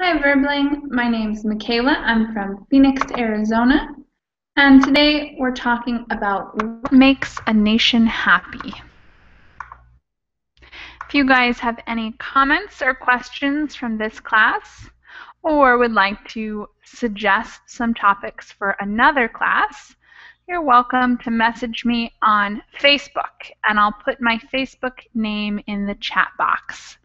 Hi, Verbling. My name's Michaela. I'm from Phoenix, Arizona. And today we're talking about what makes a nation happy. If you guys have any comments or questions from this class, or would like to suggest some topics for another class, you're welcome to message me on Facebook, and I'll put my Facebook name in the chat box.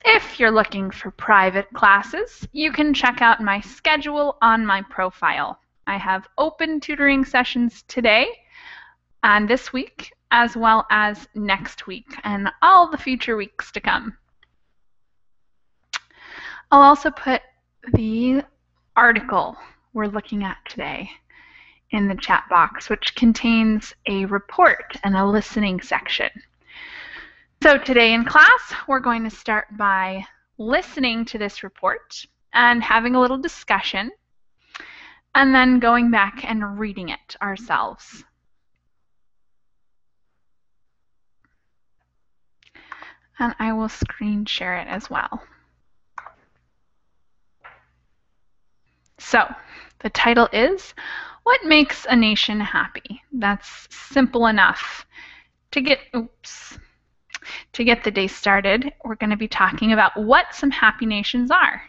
If you're looking for private classes, you can check out my schedule on my profile. I have open tutoring sessions today and this week, as well as next week and all the future weeks to come. I'll also put the article we're looking at today in the chat box, which contains a report and a listening section. So today in class, we're going to start by listening to this report and having a little discussion, and then going back and reading it ourselves. And I will screen share it as well. So the title is, What Makes a Nation Happy? That's simple enough. To get the day started, we're going to be talking about what some happy nations are.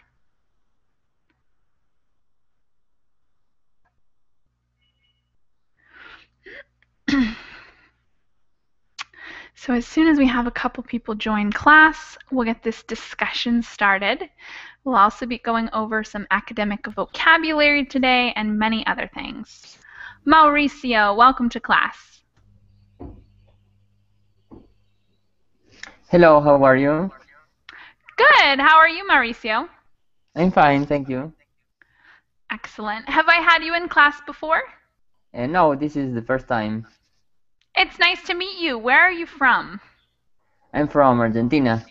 So as soon as we have a couple people join class, we'll get this discussion started. We'll also be going over some academic vocabulary today and many other things. Mauricio, welcome to class. Hello, how are you? Good. How are you, Mauricio? I'm fine, thank you. Excellent. Have I had you in class before? No, this is the first time. It's nice to meet you. Where are you from? I'm from Argentina.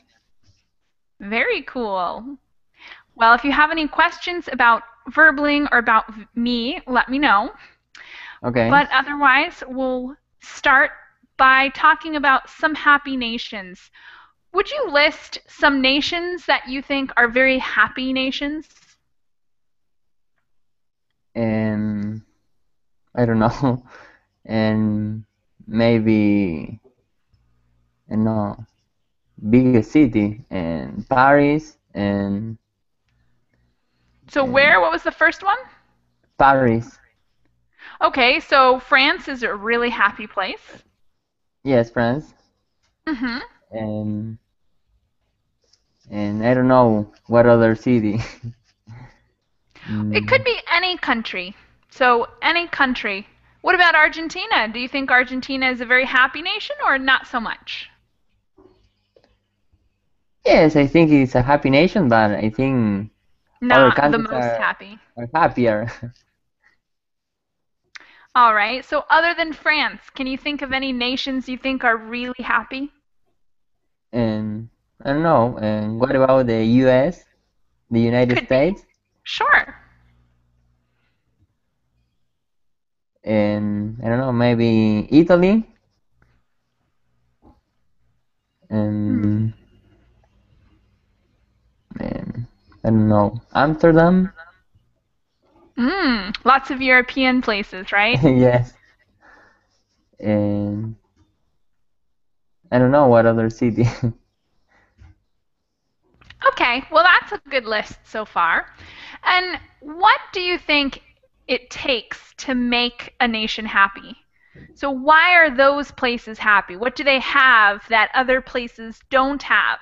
Very cool. Well, if you have any questions about Verbling or about me, let me know. Okay. But otherwise, we'll start by talking about some happy nations. Would you list some nations that you think are very happy nations? I don't know. And maybe, no, biggest city, and Paris, and... So where? What was the first one? Paris. Okay, so France is a really happy place. Yes, France. Mm-hmm. And I don't know what other city. It could be any country. So any country. What about Argentina? Do you think Argentina is a very happy nation or not so much? Yes, I think it's a happy nation, but I think not other countries the most happy. Are happier. All right. So other than France, can you think of any nations you think are really happy? And I don't know. And what about the U.S., the United States? Sure. And I don't know, maybe Italy. And I don't know, Amsterdam. Lots of European places, right? Yes. And I don't know what other city. Okay, well that's a good list so far. And what do you think it takes to make a nation happy? So why are those places happy? What do they have that other places don't have?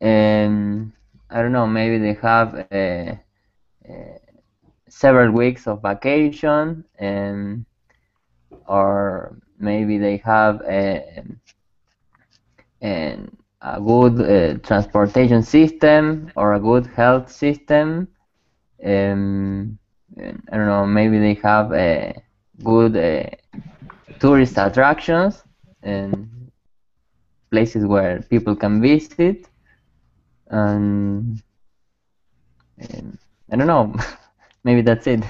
And I don't know, maybe they have several weeks of vacation, and or maybe they have a good transportation system or a good health system. And I don't know, maybe they have a good tourist attractions and places where people can visit. And I don't know, maybe that's it.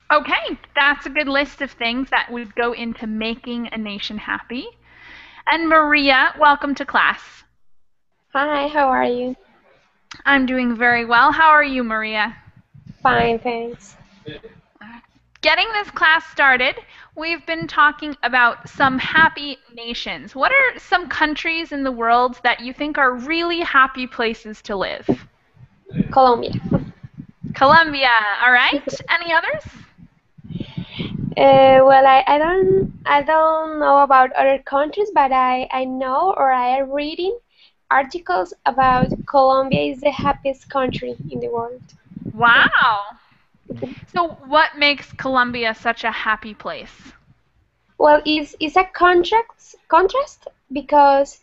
Okay, that's a good list of things that would go into making a nation happy. And Maria, welcome to class. Hi, how are you? I'm doing very well. How are you, Maria? Fine, thanks. Getting this class started, we've been talking about some happy nations. What are some countries in the world that you think are really happy places to live? Colombia. Colombia, all right. Any others? Well, I don't know about other countries, but I know or I am reading articles about Colombia is the happiest country in the world. Wow. So what makes Colombia such a happy place? Well, it's a contrast because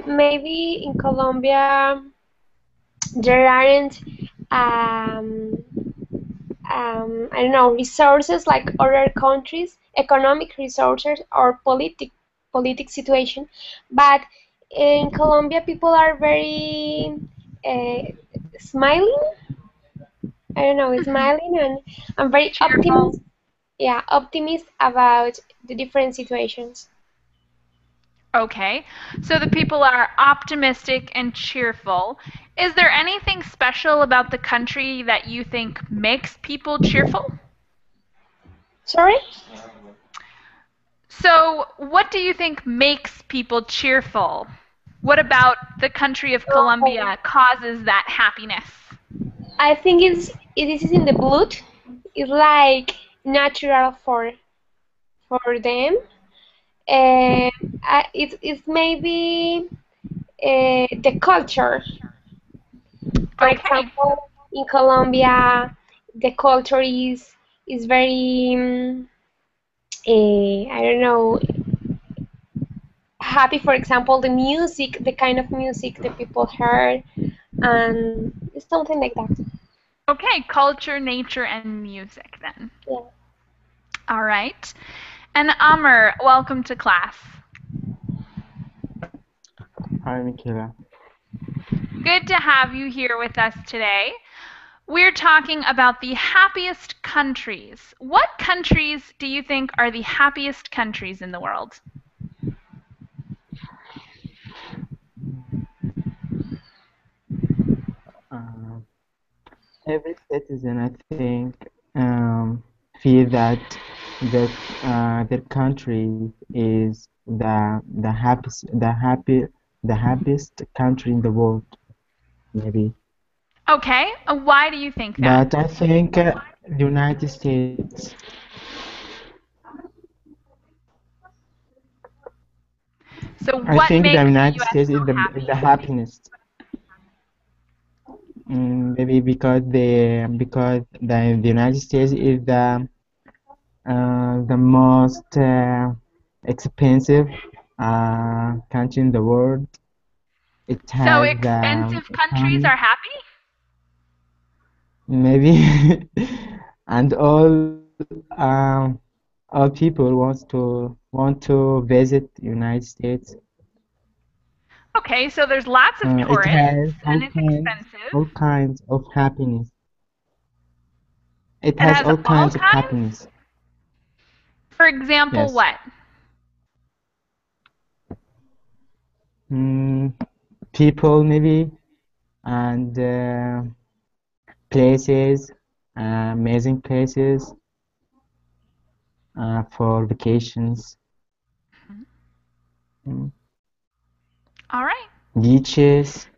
maybe in Colombia there aren't I don't know, resources like other countries, economic resources or politic situation. But in Colombia, people are very uh, smiling. I don't know, smiling and very Cheerful. optimist about the different situations. Okay, so the people are optimistic and cheerful. Is there anything special about the country that you think makes people cheerful? Sorry? So, what do you think makes people cheerful? What about the country of Oh, Colombia causes that happiness? I think it is in the blood. It's like natural for them. It's maybe the culture. For Okay, example, in Colombia, the culture is very I don't know, happy. For example, the music, the kind of music the people heard, and it's something like that. okay, culture, nature, and music then. Yeah. All right. And Amr, welcome to class. Hi, Michaela. Good to have you here with us today. We're talking about the happiest countries. What countries do you think are the happiest countries in the world? Uh, every citizen, I think, feel that their their country is the happiest country in the world, maybe. Okay, why do you think that? But I think the United States. So I what think the makes the United US States so is the happy? happiness. Maybe because the United States is the most expensive country in the world. It So has the expensive countries economy, are happy? maybe, and all people want to visit United States. Okay, so there's lots of It has tourists and it's expensive. all kinds of happiness. It It has has all all kinds of kinds? happiness. For example, Yes. what? Mm, People maybe and places, amazing places for vacations. Mm, All right. Beaches.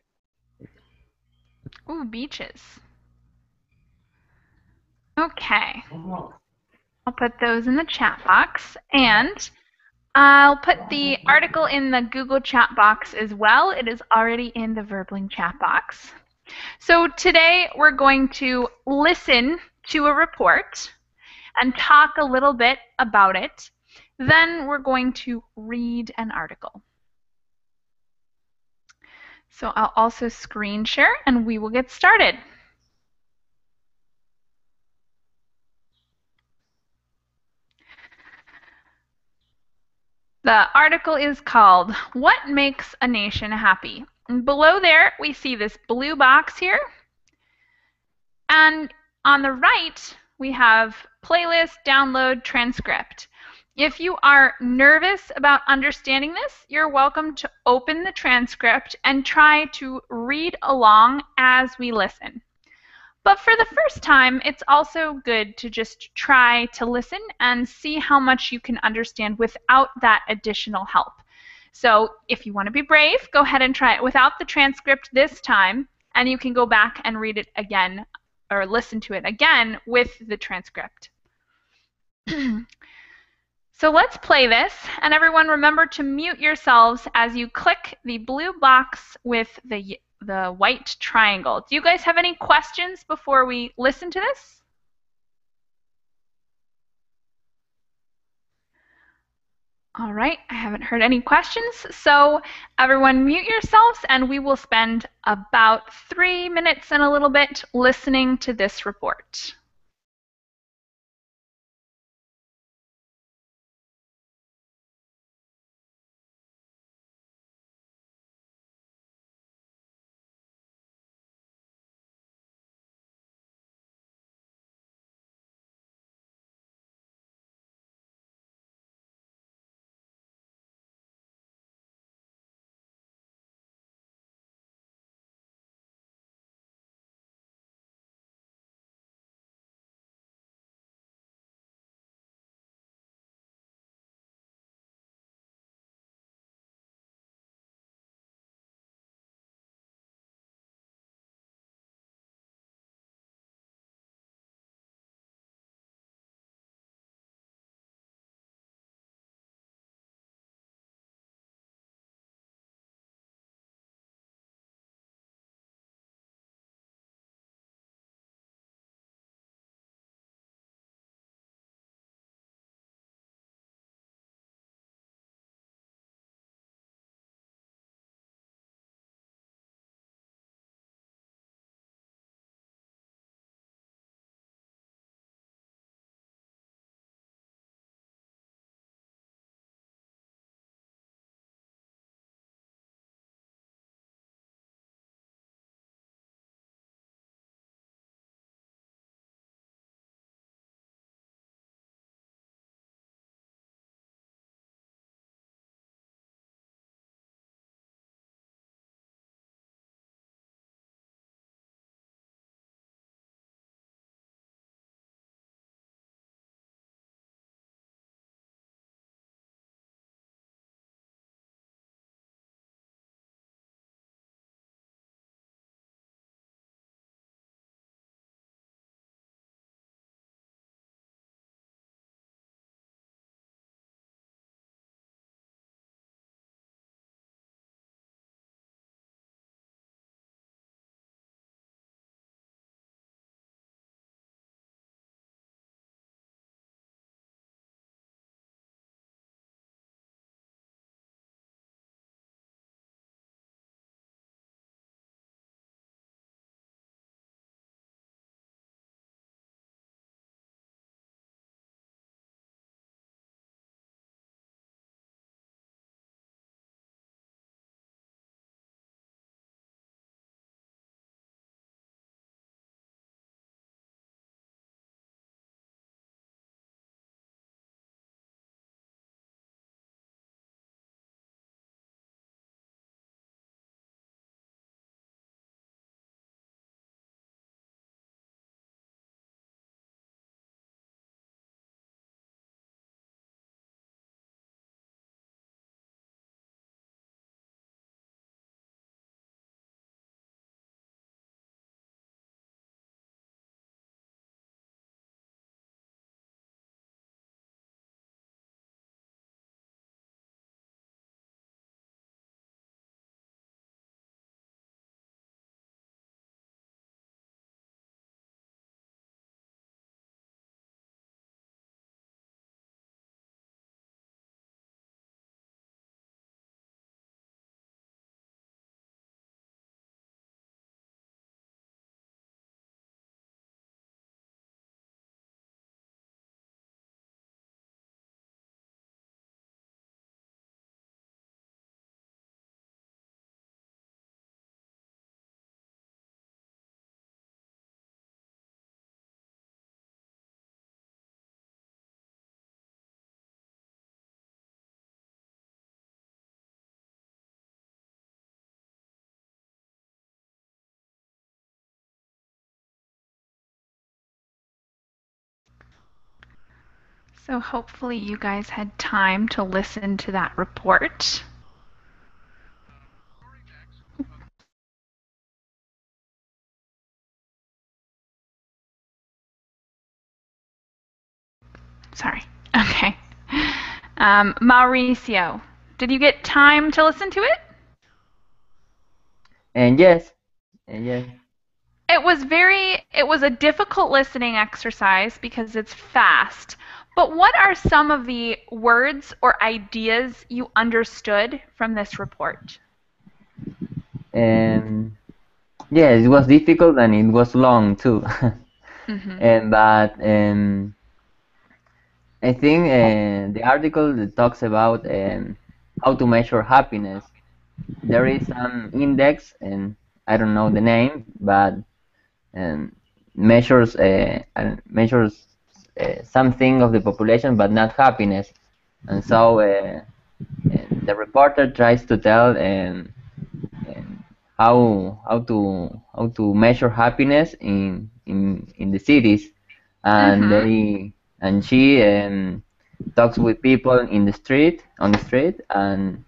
Ooh, beaches. Okay. I'll put those in the chat box and I'll put the article in the Google chat box as well. It is already in the Verbling chat box. So today we're going to listen to a report and talk a little bit about it. Then we're going to read an article. So I'll also screen share and we will get started. The article is called What Makes a Nation Happy? And below there we see this blue box here. And on the right we have playlist, download, transcript. If you are nervous about understanding this, you're welcome to open the transcript and try to read along as we listen. But for the first time, it's also good to just try to listen and see how much you can understand without that additional help. So if you want to be brave, go ahead and try it without the transcript this time, and you can go back and read it again or listen to it again with the transcript. So let's play this, and everyone remember to mute yourselves as you click the blue box with the white triangle. Do you guys have any questions before we listen to this? All right, I haven't heard any questions, so everyone mute yourselves and we will spend about 3 minutes and a little bit listening to this report. So hopefully you guys had time to listen to that report. Sorry. Okay. Mauricio, did you get time to listen to it? And yes, and yes. It was a difficult listening exercise because it's fast. But what are some of the words or ideas you understood from this report? And yes, it was difficult and it was long too. Mm-hmm. But I think the article that talks about how to measure happiness. There is an index, and I don't know the name, but um, measures something of the population, but not happiness. And so and the reporter tries to tell how to measure happiness in the cities, and Mm-hmm. she talks with people in the street on the street, and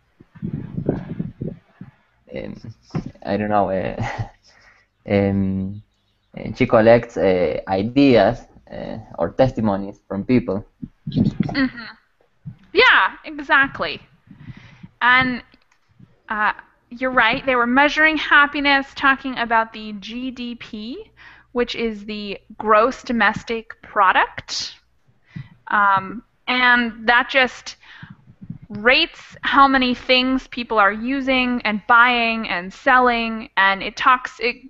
I don't know. Um, she collects ideas or testimonies from people. Mm-hmm. Yeah, exactly. And you're right, they were measuring happiness, talking about the GDP, which is the gross domestic product. And that just rates how many things people are using and buying and selling, and it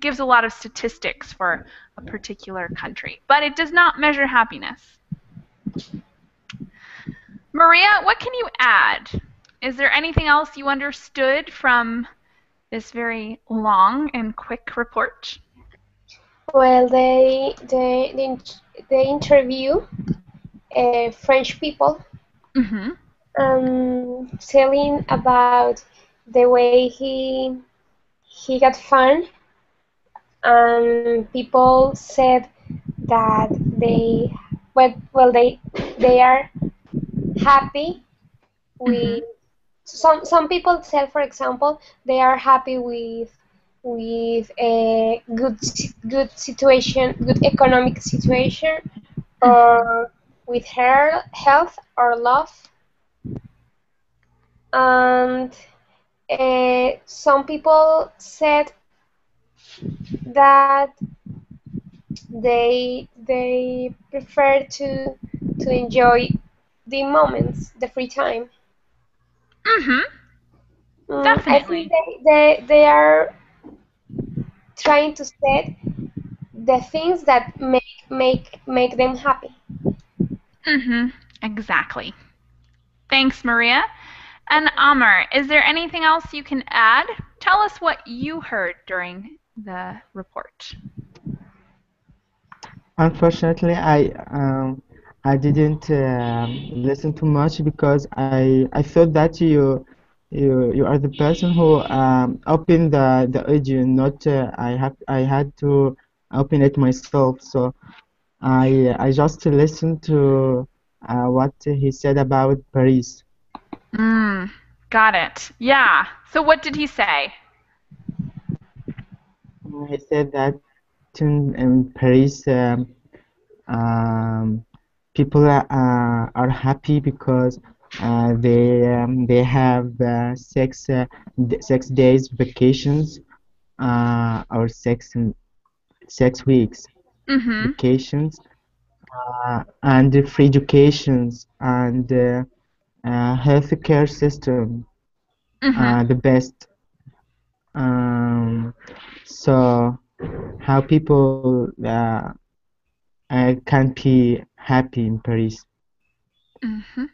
gives a lot of statistics for a particular country, but it does not measure happiness. Maria, what can you add? Is there anything else you understood from this very long and quick report? Well, they interview French people, Mm-hmm. telling about the way he got fun, and people said that they are happy Mm-hmm. with some people said, for example, they are happy with a good situation, good economic situation, or with her health or love. And some people said that they prefer to enjoy the moments, the free time. Mm-hmm. I think Definitely. they are trying to set the things that make them happy. Mm-hmm. Exactly. Thanks, Maria. And Amar, is there anything else you can add? Tell us what you heard during the report. Unfortunately, I didn't listen too much because I thought that you are the person who opened the audio, not I had to open it myself. So I just listened to what he said about Paris. Got it. Yeah. So what did he say? He said that in Paris, um, people are happy because they have 6 days vacations or 6 weeks Mm-hmm. vacations and free educations and healthcare system Mm-hmm. the best. Um, so how people can be happy in Paris. Mm-hmm.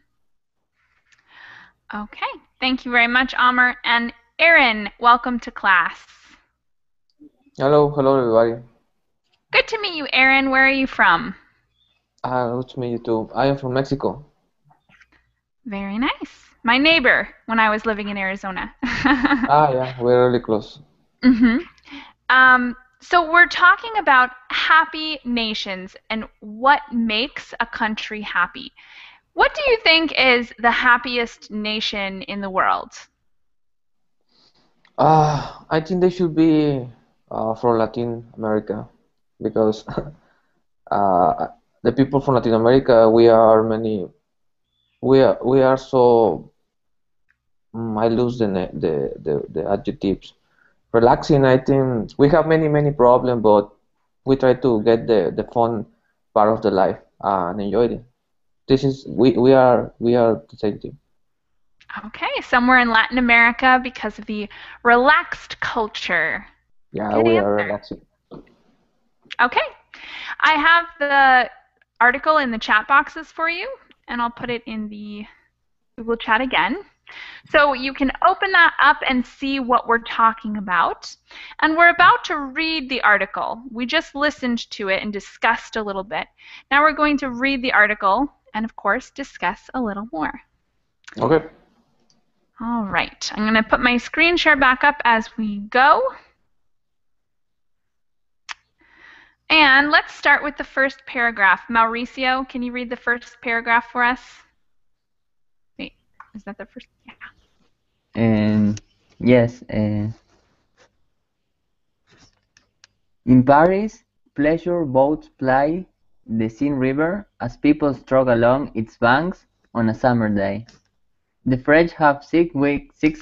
Okay. Thank you very much, Amar. And Erin, welcome to class. Hello everybody. Good to meet you, Erin. Where are you from? Good to meet you too. I am from Mexico. Very nice. My neighbor when I was living in Arizona. Yeah, we're really close. Mm-hmm. So we're talking about happy nations and what makes a country happy. What do you think is the happiest nation in the world? I think they should be from Latin America because uh, the people from Latin America, we are so I lose the adjectives. Relaxing, I think we have many problems, but we try to get the fun part of the life and enjoy it. This is we are the same thing. Okay, somewhere in Latin America because of the relaxed culture. Yeah, Good we are answer. relaxing. Okay, I have the article in the chat boxes for you, and I'll put it in the Google chat again. So you can open that up and see what we're talking about. And we're about to read the article. We just listened to it and discussed a little bit. Now we're going to read the article and, of course, discuss a little more. Okay. All right, I'm going to put my screen share back up as we go. And let's start with the first paragraph. Mauricio, can you read the first paragraph for us? Wait, is that the first? Yeah. And yes, in Paris, pleasure boats ply the Seine River as people stroll along its banks on a summer day. The French have 6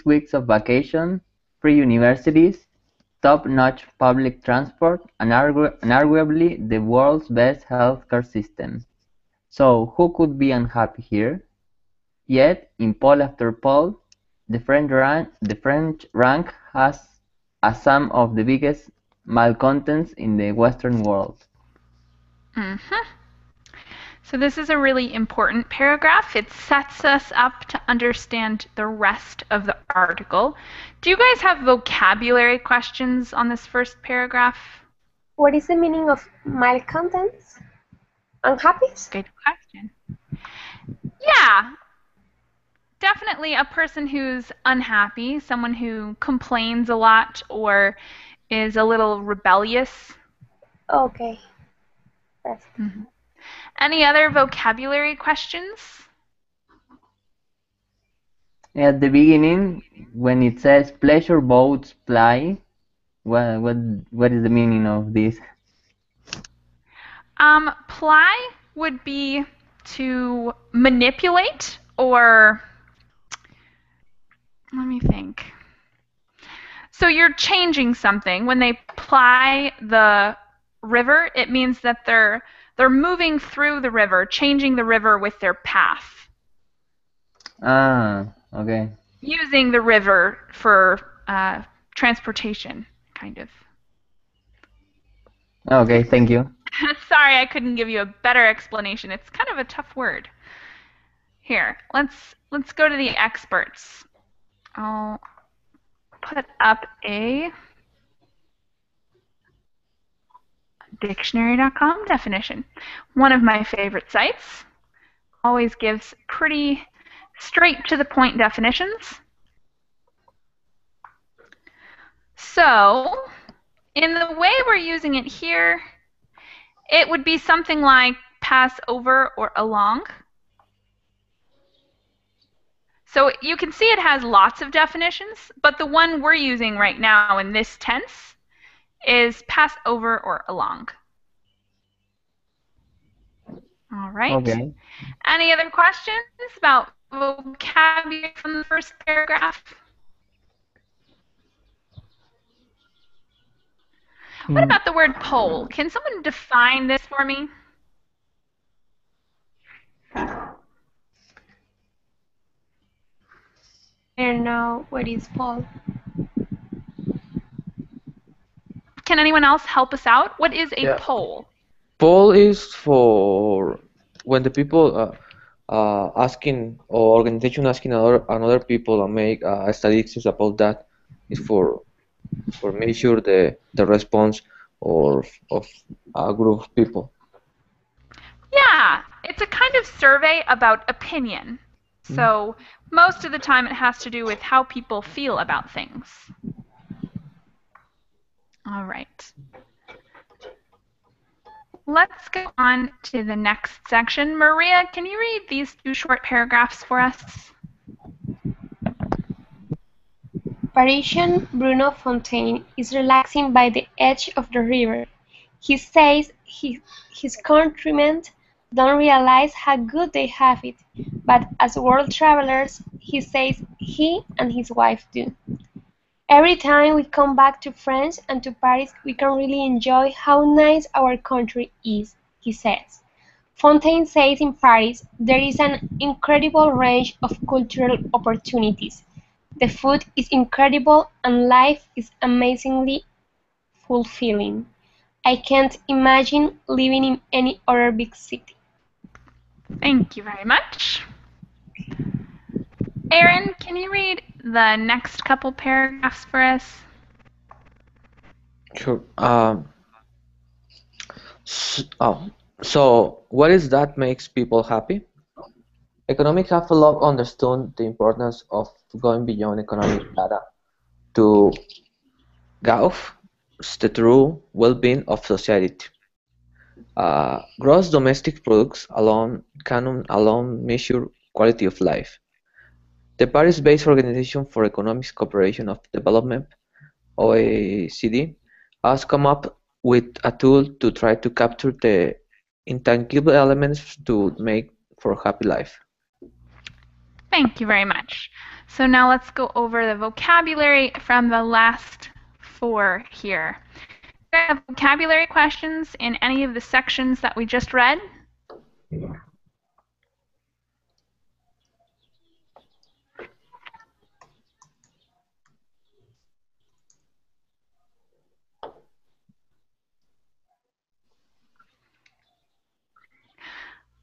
weeks of vacation, free universities, top-notch public transport, and arguably the world's best healthcare system. So who could be unhappy here? Yet, in poll after poll, the French rank as some of the biggest malcontents in the Western world. So this is a really important paragraph. It sets us up to understand the rest of the article. Do you guys have vocabulary questions on this first paragraph? What is the meaning of malcontents? Unhappy? Good question. Yeah, definitely a person who's unhappy, someone who complains a lot or is a little rebellious. Okay. Any other vocabulary questions? At the beginning, when it says pleasure boats ply, what is the meaning of this? Ply would be to manipulate, or let me think. So you're changing something. When they ply the river, it means that they're moving through the river, changing the river with their path. Ah, okay. Using the river for transportation, kind of. Okay, thank you. Sorry, I couldn't give you a better explanation. It's kind of a tough word. Here, let's go to the experts. I'll put up a dictionary.com definition. One of my favorite sites. Always gives pretty straight to the point definitions. So, in the way we're using it here, it would be something like pass over or along. So you can see it has lots of definitions, but the one we're using right now in this tense is pass over or along. All right. Okay. Any other questions about vocabulary from the first paragraph? What about the word pole? Can someone define this for me? I don't know what is pole. Can anyone else help us out? What is a pole? Poll is for when the people asking or organization asking another people and make statistics about that is for measure the response of a group of people. Yeah, it's a kind of survey about opinion. So most of the time it has to do with how people feel about things. All right. let's go on to the next section. Maria, can you read these 2 short paragraphs for us? Parisian Bruno Fontaine is relaxing by the edge of the river. He says his countrymen don't realize how good they have it, but as world travelers, he says he and his wife do. Every time we come back to France and to Paris, we can really enjoy how nice our country is, he says. Fontaine says in Paris there is an incredible range of cultural opportunities. The food is incredible and life is amazingly fulfilling. I can't imagine living in any other big city. Thank you very much. Aaron, can you read the next couple paragraphs for us? Sure. So what is that makes people happy? Economics have long understood the importance of going beyond economic data to gauge the true well-being of society. Gross domestic products alone cannot measure quality of life. The Paris-based Organization for Economic Cooperation of Development, OECD, has come up with a tool to try to capture the intangible elements to make for a happy life. Thank you very much. So now let's go over the vocabulary from the last 4 here. Do you have vocabulary questions in any of the sections that we just read?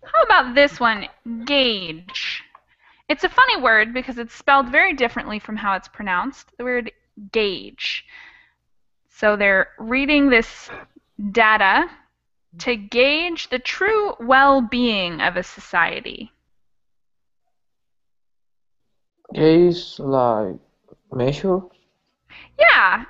How about this one, gauge? It's a funny word because it's spelled very differently from how it's pronounced, the word gauge. So they're reading this data to gauge the true well-being of a society. Gauge like measure? Yeah,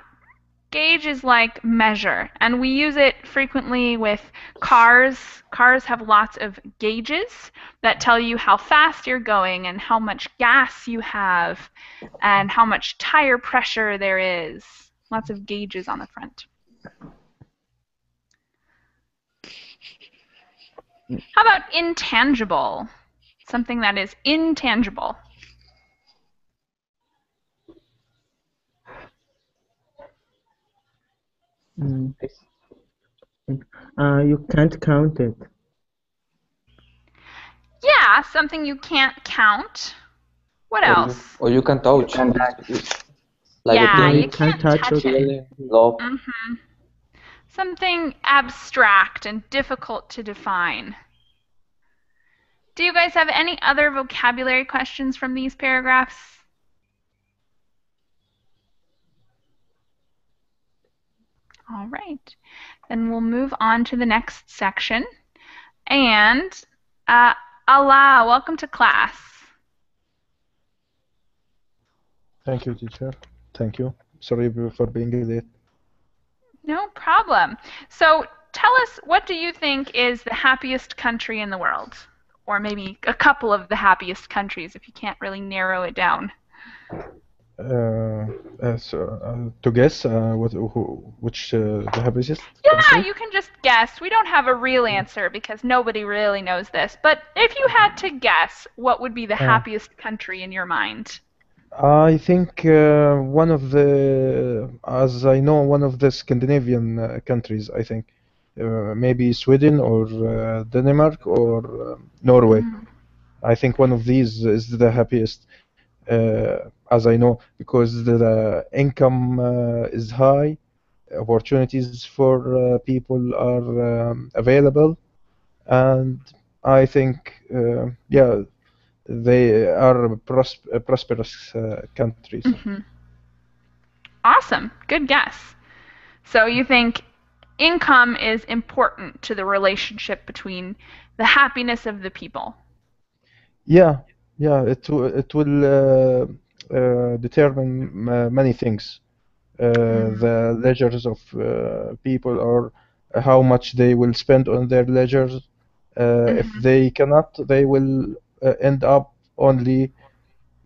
gauge is like measure, and we use it frequently with cars. Cars have lots of gauges that tell you how fast you're going and how much gas you have and how much tire pressure there is. Lots of gauges on the front. How about intangible? Something that is intangible. You can't count it. Yeah, something you can't count. What else? Or you can touch. Like yeah, a you can't touch it. feeling, love. Something abstract and difficult to define. Do you guys have any other vocabulary questions from these paragraphs? All right, then we'll move on to the next section. And Allah, welcome to class. Thank you, teacher. Thank you. Sorry for being late. No problem. So tell us, what do you think is the happiest country in the world? Or maybe a couple of the happiest countries if you can't really narrow it down. To guess which the happiest Yeah, country? you can just guess. We don't have a real answer because nobody really knows this. But if you had to guess, what would be the happiest country in your mind? I think one of the, as I know, one of the Scandinavian countries, I think. Maybe Sweden or Denmark or Norway. I think one of these is the happiest, as I know, because the income is high, opportunities for people are available, and I think, yeah, they are prosperous countries. Awesome. Good guess. So you think income is important to the relationship between the happiness of the people? Yeah, it will determine many things. The leisures of people or how much they will spend on their leisure. If they cannot, they will end up only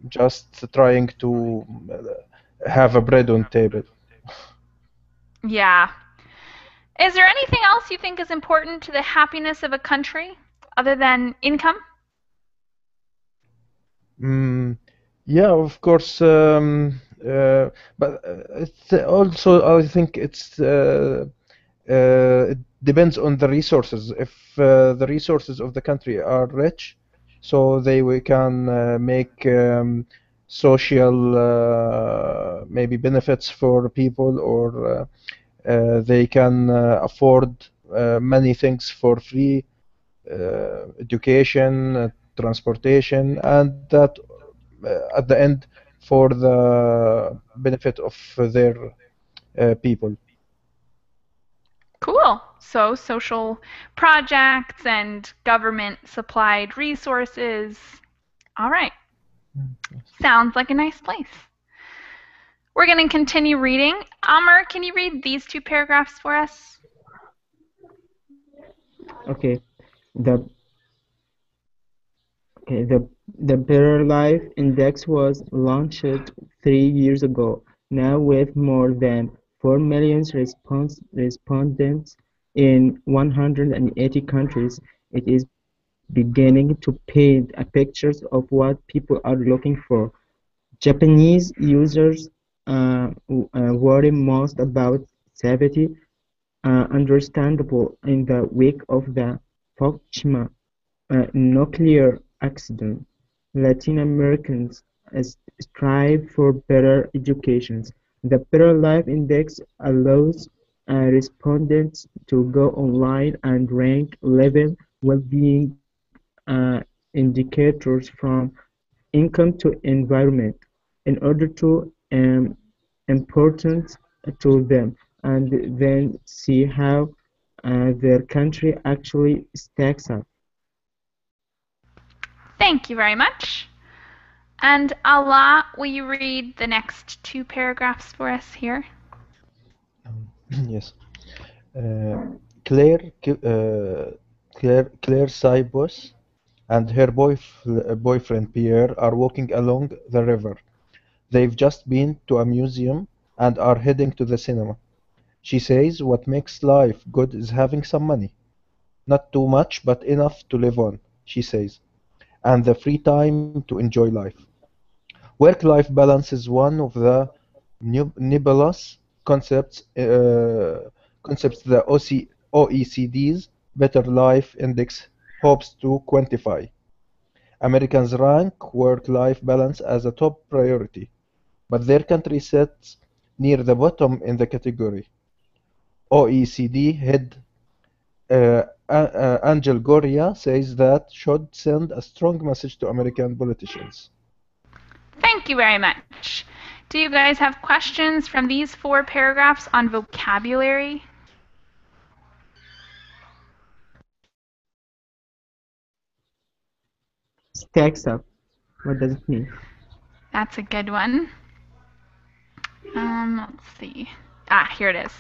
just trying to have a bread on table. Yeah. Is there anything else you think is important to the happiness of a country other than income? Yeah, of course. But it's also, I think it depends on the resources. If the resources of the country are rich, so we can make social maybe benefits for people, or they can afford many things for free, education, transportation, and that at the end for the benefit of their people. Cool. So social projects and government supplied resources. All right. Sounds like a nice place. We're going to continue reading. Amr, can you read these two paragraphs for us? Okay. The the Better Life Index was launched 3 years ago. Now, with more than 4 million respondents in 180 countries, it is beginning to paint a picture of what people are looking for. Japanese users worry most about safety, understandable in the wake of the Fukushima nuclear accident. Latin Americans strive for better education. The Better Life Index allows respondents to go online and rank 11 well-being indicators from income to environment in order to important to them, and then see how their country actually stacks up. Thank you very much. And Allah, will you read the next two paragraphs for us here? Yes. Claire Sybos and her boyfriend Pierre are walking along the river. They've just been to a museum and are heading to the cinema. She says what makes life good is having some money. Not too much, but enough to live on, she says, and the free time to enjoy life. Work-life balance is one of the nebulous concepts the OECD's Better Life Index hopes to quantify. Americans rank work-life balance as a top priority, but their country sits near the bottom in the category. OECD head Angel Goria says that should send a strong message to American politicians. Thank you very much. Do you guys have questions from these four paragraphs on vocabulary? Stacks up. What does it mean? That's a good one. Let's see. Here it is.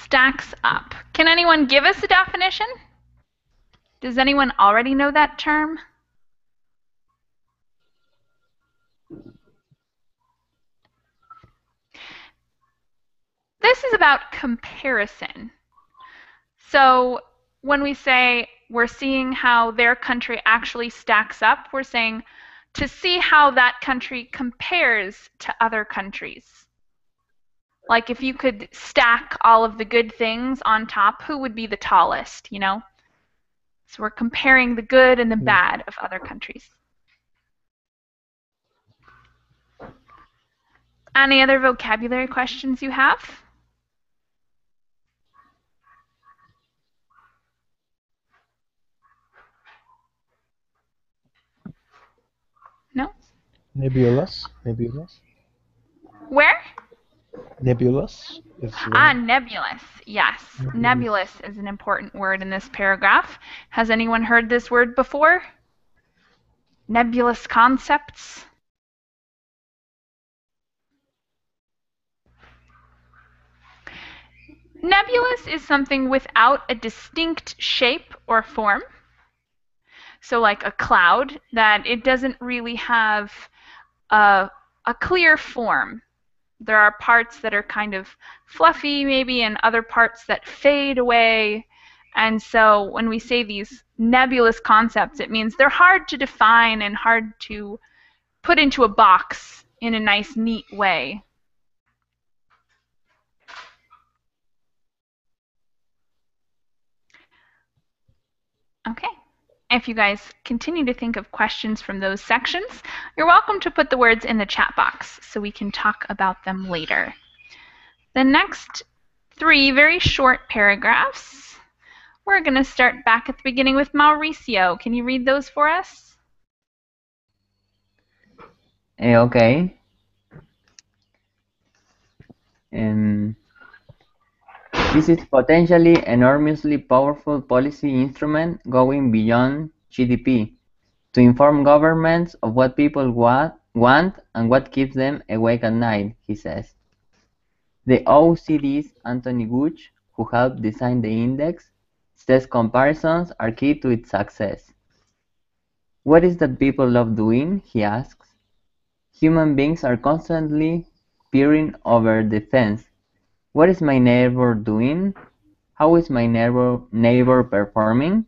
Stacks up. Can anyone give us a definition? Does anyone already know that term? This is about comparison. So when we say we're seeing how their country actually stacks up, we're saying to see how that country compares to other countries. Like if you could stack all of the good things on top, who would be the tallest, you know? So we're comparing the good and the bad of other countries. Any other vocabulary questions you have? No? Nebulous? Where? Nebulous? Nebulous. Yes. Nebulous is an important word in this paragraph. Has anyone heard this word before? Nebulous concepts? Nebulous is something without a distinct shape or form. So like a cloud, that it doesn't really have a clear form. There are parts that are kind of fluffy maybe and other parts that fade away. And so when we say these nebulous concepts, it means they're hard to define and hard to put into a box in a nice, neat way. Okay. If you guys continue to think of questions from those sections, you're welcome to put the words in the chat box so we can talk about them later. The next 3 very short paragraphs, we're going to start back at the beginning with Mauricio. Can you read those for us? Okay. This is potentially enormously powerful policy instrument going beyond GDP to inform governments of what people want and what keeps them awake at night, he says. The OECD's Anthony Gooch, who helped design the index, says comparisons are key to its success. What is that people love doing? He asks. Human beings are constantly peering over the fence. What is my neighbor doing? How is my neighbor performing?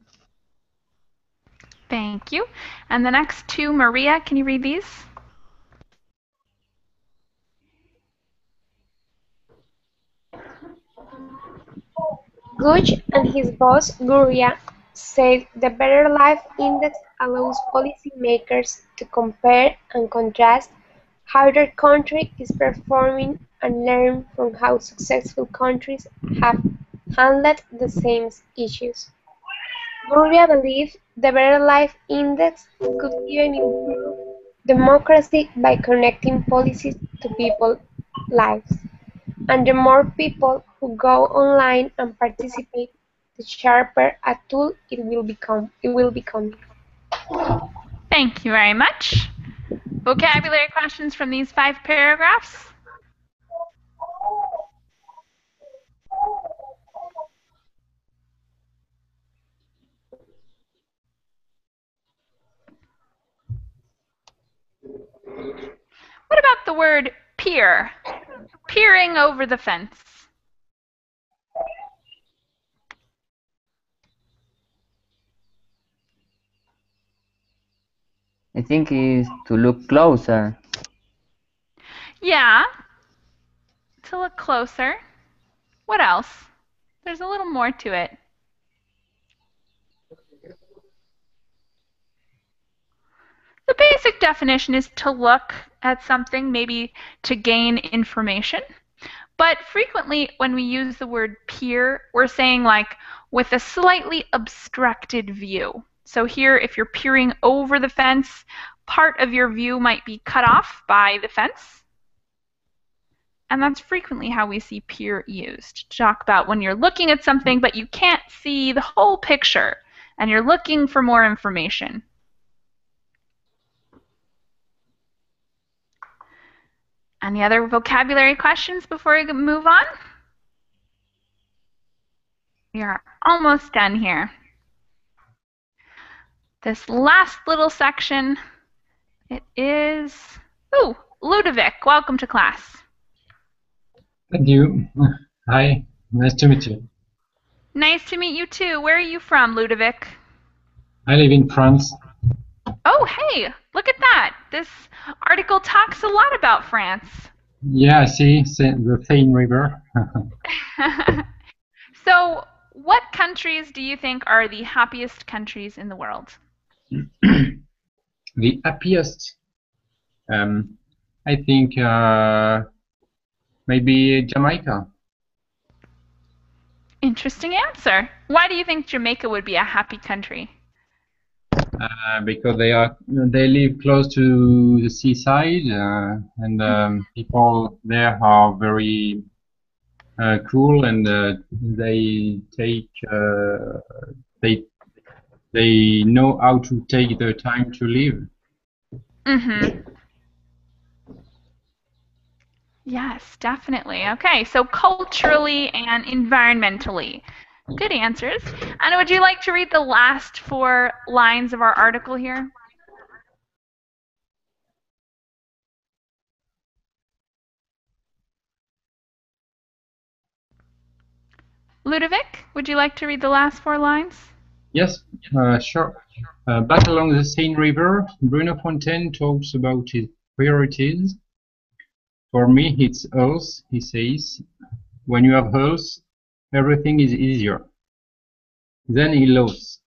Thank you. And the next 2, Maria, can you read these? Gooch and his boss, Gurria, said the Better Life Index allows policymakers to compare and contrast how their country is performing and learn from how successful countries have handled the same issues. Gurria believed the Better Life Index could even improve democracy by connecting policies to people's lives. And the more people who go online and participate, the sharper a tool it will become. Thank you very much. Vocabulary questions from these 5 paragraphs? What about the word peer? Peering over the fence. I think is to look closer. Yeah, to look closer. What else? There's a little more to it. The basic definition is to look at something, maybe to gain information. But frequently when we use the word peer, we're saying like with a slightly obstructed view. So here, if you're peering over the fence, part of your view might be cut off by the fence. And that's frequently how we see peer used, to talk about when you're looking at something but you can't see the whole picture and you're looking for more information. Any other vocabulary questions before we move on? We are almost done here. This last little section, it is, ooh, Ludovic, welcome to class. Thank you. Hi, nice to meet you. Nice to meet you too. Where are you from, Ludovic? I live in France. Oh, hey, look at that. This article talks a lot about France. Yeah, I see the Seine River. So, what countries do you think are the happiest countries in the world? The happiest, I think maybe Jamaica. Interesting answer. Why do you think Jamaica would be a happy country? Because they live close to the seaside, and people there are very cool, and they know how to take their time to live. Mm-hmm. Yes, definitely. Okay, so culturally and environmentally. Good answers. Anna, would you like to read the last 4 lines of our article here? Ludovic, would you like to read the last 4 lines? Yes, sure. Back along the Seine River, Bruno Fontaine talks about his priorities. For me, it's Earth, he says. When you have Earth, everything is easier. Then he loves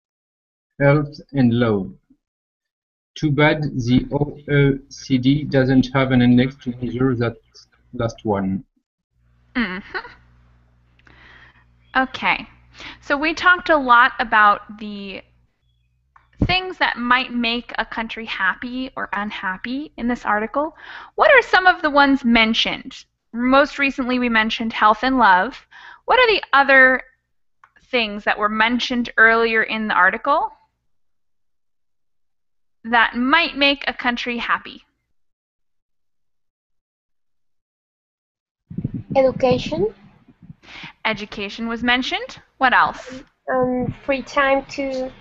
health and love. Too bad the OECD doesn't have an index to measure that last one. Okay, so we talked a lot about the things that might make a country happy or unhappy in this article. What are some of the ones mentioned? Most recently, we mentioned health and love. What are the other things that were mentioned earlier in the article that might make a country happy? Education. Education was mentioned. What else? Free time to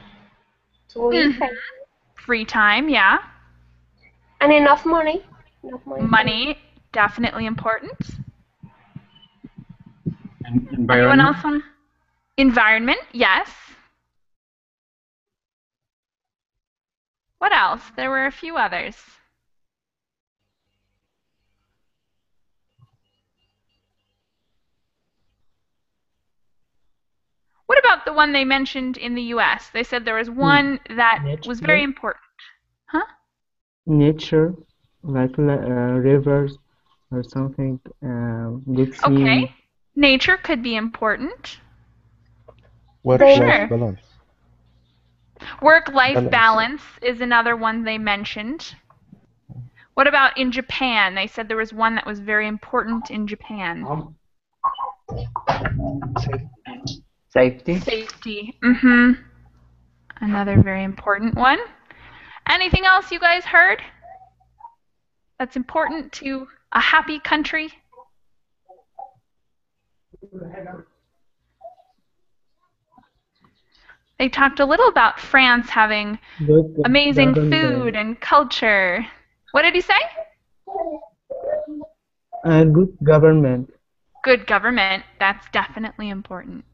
live. Free time, yeah. And enough money. Money, definitely important. And Anyone environment. else want? Environment, yes. What else? There were a few others. What about the one they mentioned in the US? They said there was one that was very important. Huh? Nature, like rivers or something, good scene. Okay. Nature could be important. Work-life balance. Work-life balance is another one they mentioned. What about in Japan? They said there was one that was very important in Japan. Safety. Safety. Another very important one. Anything else you guys heard that's important to a happy country? They talked a little about France having amazing food and culture. What did he say? Good government. Good government. That's definitely important.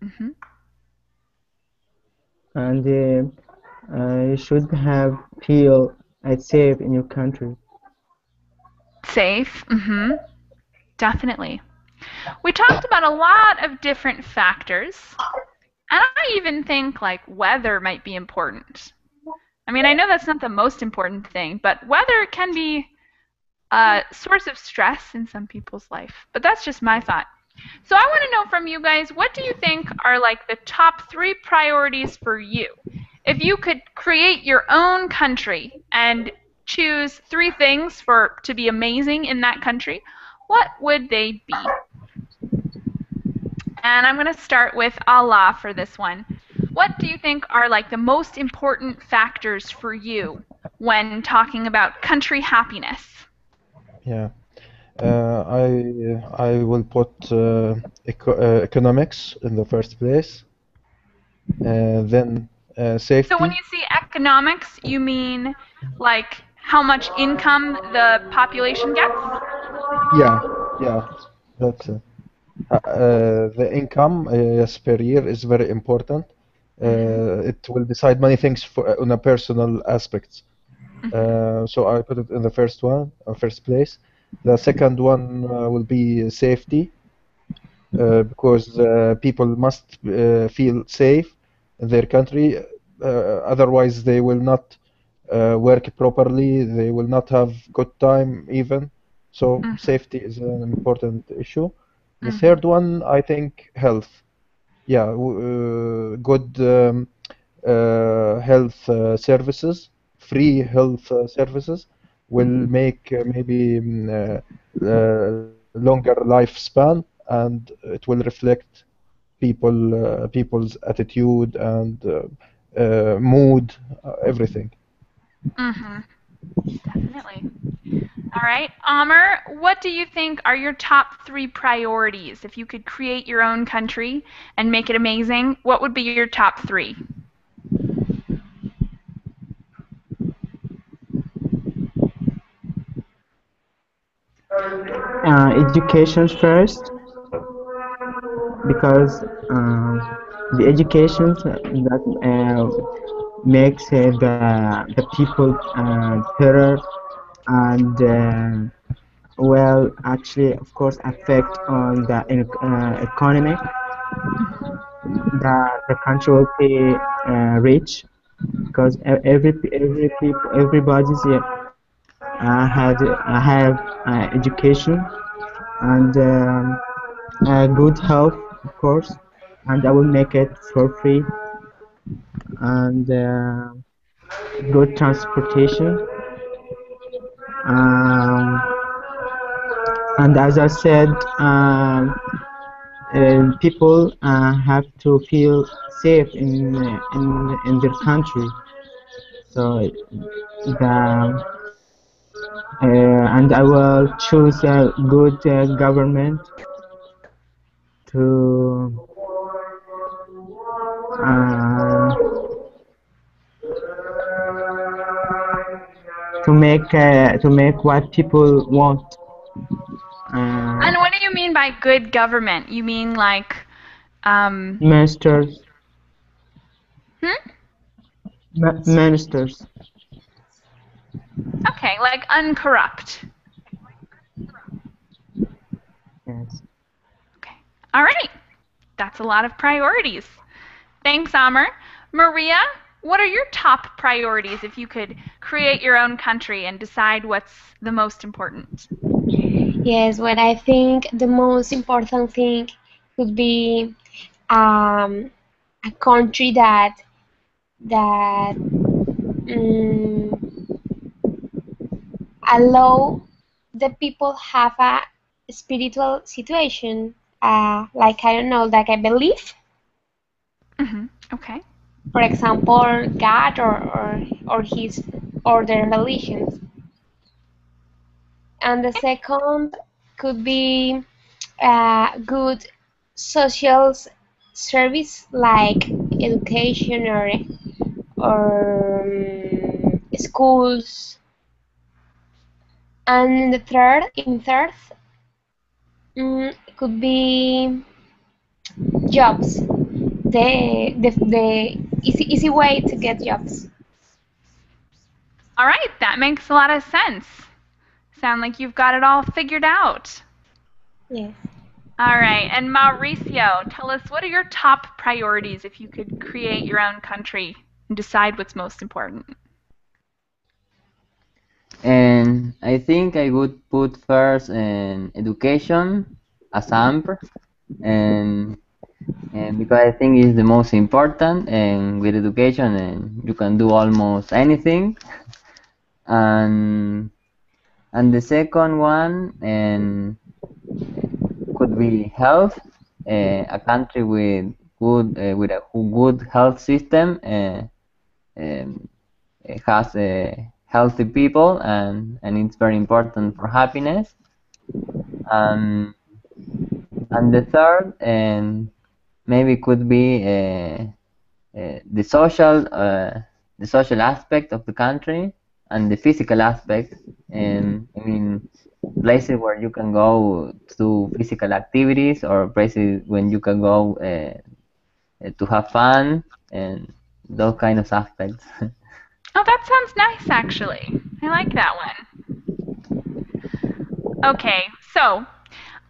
And you should feel safe in your country. Safe. Definitely. We talked about a lot of different factors. And I even think like weather might be important. I mean, I know that's not the most important thing, but weather can be a source of stress in some people's life. But that's just my thought. So I want to know from you guys, what do you think are like the top 3 priorities for you? If you could create your own country and choose 3 things to be amazing in that country, what would they be? And I'm going to start with Allah for this one. What do you think are like the most important factors for you when talking about country happiness? Yeah, I will put economics in the first place, then safety. So when you see economics, you mean like how much income the population gets? Yeah, that's it. The income per year is very important. It will decide many things on a personal aspect. So I put it in the first place. The second one will be safety, because people must feel safe in their country. Otherwise, they will not work properly. They will not have good time even. So safety is an important issue. The third one, I think, health. Yeah, good health services, free health services will make maybe longer lifespan, and it will reflect people's attitude and mood, everything. Definitely. All right, Amr, what do you think are your top 3 priorities? If you could create your own country and make it amazing, what would be your top 3? Education first, because the education that makes the people better, and well, actually, of course, affect on the economy. The country will be rich, because everybody's have education, and good health, of course, and I will make it for free, and good transportation. Um, and as I said, people have to feel safe in their country. So the and I will choose a good government to uh, to make what people want. And what do you mean by good government? You mean like Ministers. Hmm? Ministers. Okay, like uncorrupt. Yes. Okay. All right. That's a lot of priorities. Thanks, Amr. Maria, what are your top priorities if you could create your own country and decide what's the most important? Yes, what I think the most important thing would be a country that allow the people have a spiritual situation, like I don't know, like a belief, Okay. for example, God or his or their religions. And the second could be good social service like education or schools. And in third, could be jobs. The easy way to get jobs. All right, that makes a lot of sense. Sound like you've got it all figured out. Yes. All right, and Mauricio, tell us, what are your top priorities if you could create your own country and decide what's most important? And I think I would put first in education as AMP, and because I think it's the most important, and with education and you can do almost anything. And the second one could be health, a country with a good health system has healthy people, and it's very important for happiness. And the third, and maybe could be the social aspect of the country, and the physical aspect. And I mean, places where you can go to physical activities, or places when you can go to have fun, and those kind of aspects. Oh, that sounds nice, actually. I like that one. Okay, so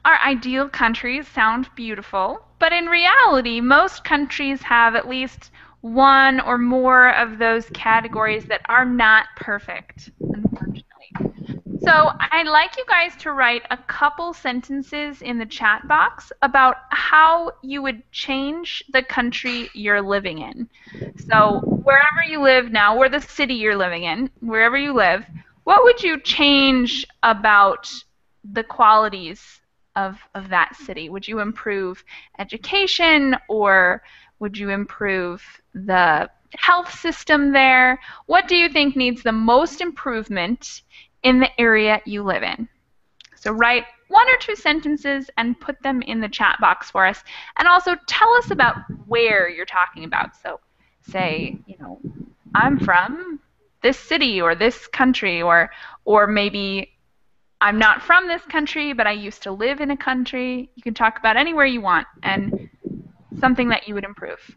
our ideal countries sound beautiful, but in reality, most countries have at least one or more of those categories that are not perfect, unfortunately. So I'd like you guys to write a couple sentences in the chat box about how you would change the country you're living in. So wherever you live now, or the city you're living in, wherever you live, what would you change about the qualities of that city? Would you improve education, or would you improve the health system there? What do you think needs the most improvement in the area you live in. So write 1 or 2 sentences and put them in the chat box for us. And also tell us about where you're talking about. So say, I'm from this city or this country, or maybe I'm not from this country, but I used to live in a country. You can talk about anywhere you want and something that you would improve.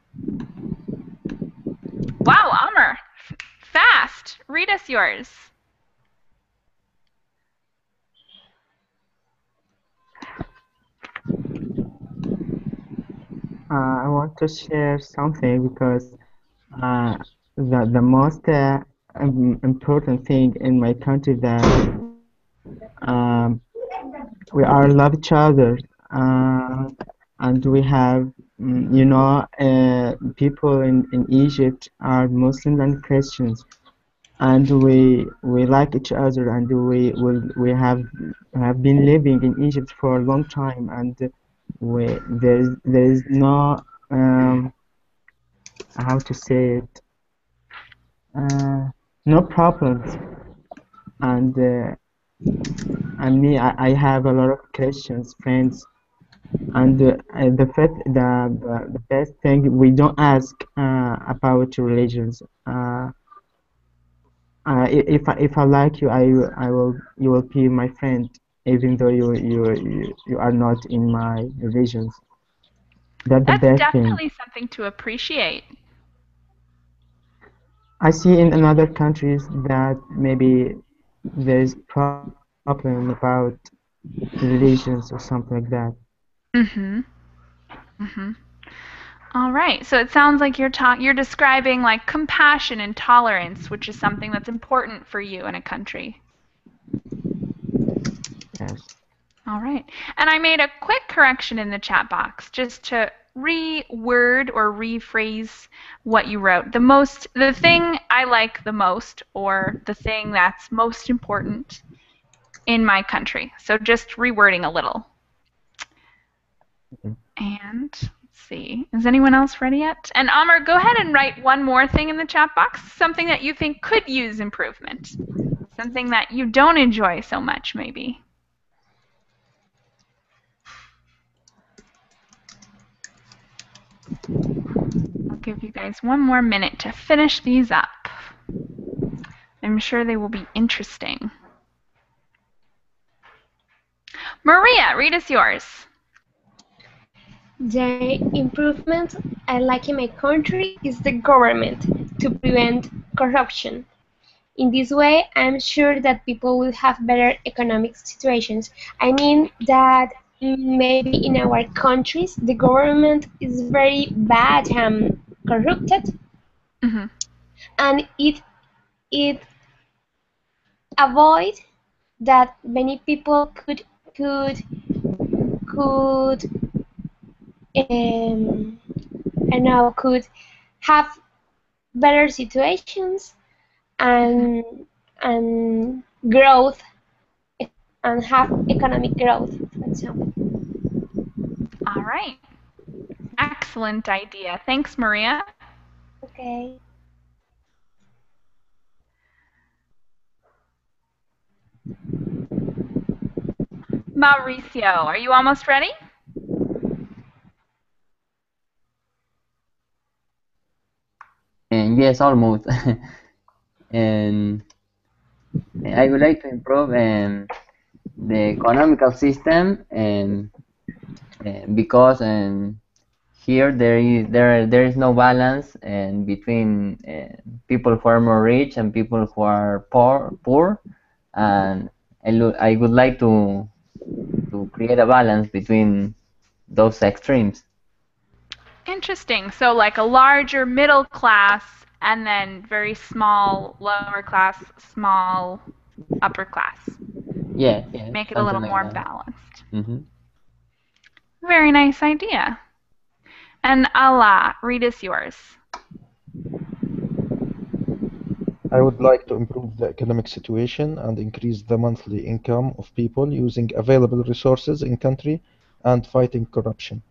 Wow, Amr, fast. Read us yours. I want to share something because the most important thing in my country that um, we are love each other, and we have people in Egypt are Muslims and Christians, and we like each other, and we have been living in Egypt for a long time, and there is no how to say it, no problems, and I have a lot of Christians friends, and the best thing, we don't ask about religions. If I like you, you will be my friend, even though you are not in my religions. That's the That's best thing. definitely something to appreciate. I see in other countries that maybe there's problem about religions or something like that. All right. So it sounds like you're describing like compassion and tolerance, which is something that's important for you in a country. Yes. All right. And I made a quick correction in the chat box just to reword or rephrase what you wrote. The thing I like the most, or the thing that's most important in my country. So just rewording a little. And let's see, is anyone else ready yet? And Amr, go ahead and write one more thing in the chat box, something that you think could use improvement, something that you don't enjoy so much, maybe. I'll give you guys one more minute to finish these up. I'm sure they will be interesting. Maria, read us yours. The improvement I like in my country is the government to prevent corruption. In this way, I'm sure that people will have better economic situations. I mean that maybe in our countries the government is very bad and corrupted, and it avoid that many people could could have better situations and growth, and have economic growth, for example. All right. Excellent idea. Thanks, Maria. Okay. Mauricio, are you almost ready? And yes, almost. And I would like to improve the economical system, and because here there is no balance and between people who are more rich and people who are poor, and I would like to create a balance between those extremes. Interesting. So like a larger middle class and then very small lower class, small upper class. Yeah. Make it a little like more that. balanced. Very nice idea. And Allah, read us yours. I would like to improve the economic situation and increase the monthly income of people using available resources in country and fighting corruption.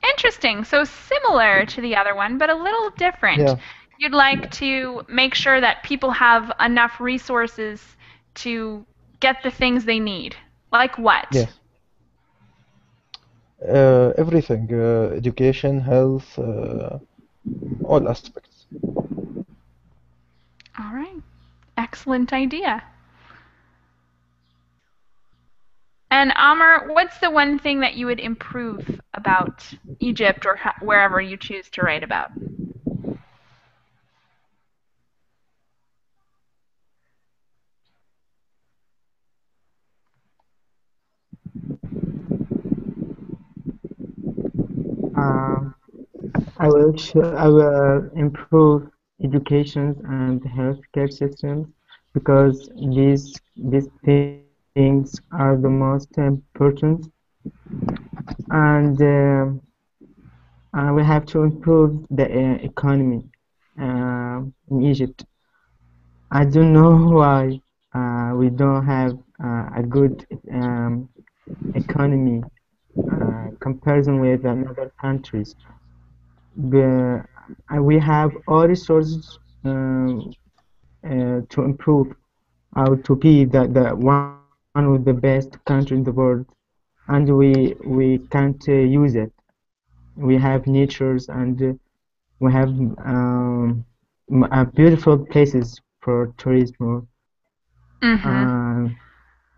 Interesting. So similar to the other one, but a little different. Yeah. you'd like to make sure that people have enough resources to get the things they need. Like what? Yes. Everything, education, health, all aspects. All right. Excellent idea. And Amr, what's the one thing that you would improve about Egypt or wherever you choose to write about? Um, I will improve education and healthcare systems because these things are the most important, and we have to improve the economy in Egypt. I don't know why we don't have a good economy comparison with another countries. The, we have all resources to improve or to be the one of the best country in the world, and we can't use it. We have natures and we have beautiful places for tourism.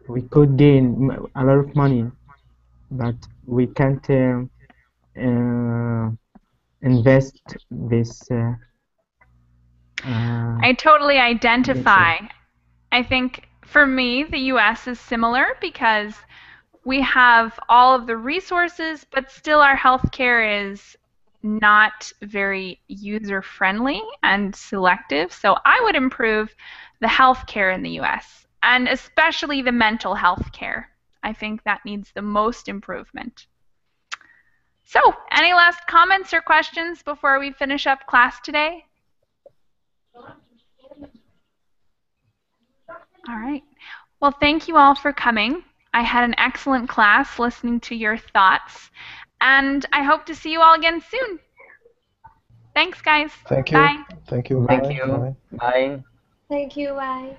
We could gain a lot of money, but we can't invest this. I totally identify. I think for me, the US is similar because we have all of the resources, but still our healthcare is not very user-friendly and selective. So I would improve the healthcare in the US, and especially the mental health care. I think that needs the most improvement. So, any last comments or questions before we finish up class today? All right. Well, thank you all for coming. I had an excellent class listening to your thoughts, and I hope to see you all again soon. Thanks, guys. Thank you. Bye. Thank you. Thank Bye. you. Bye. Bye. Thank you. Bye.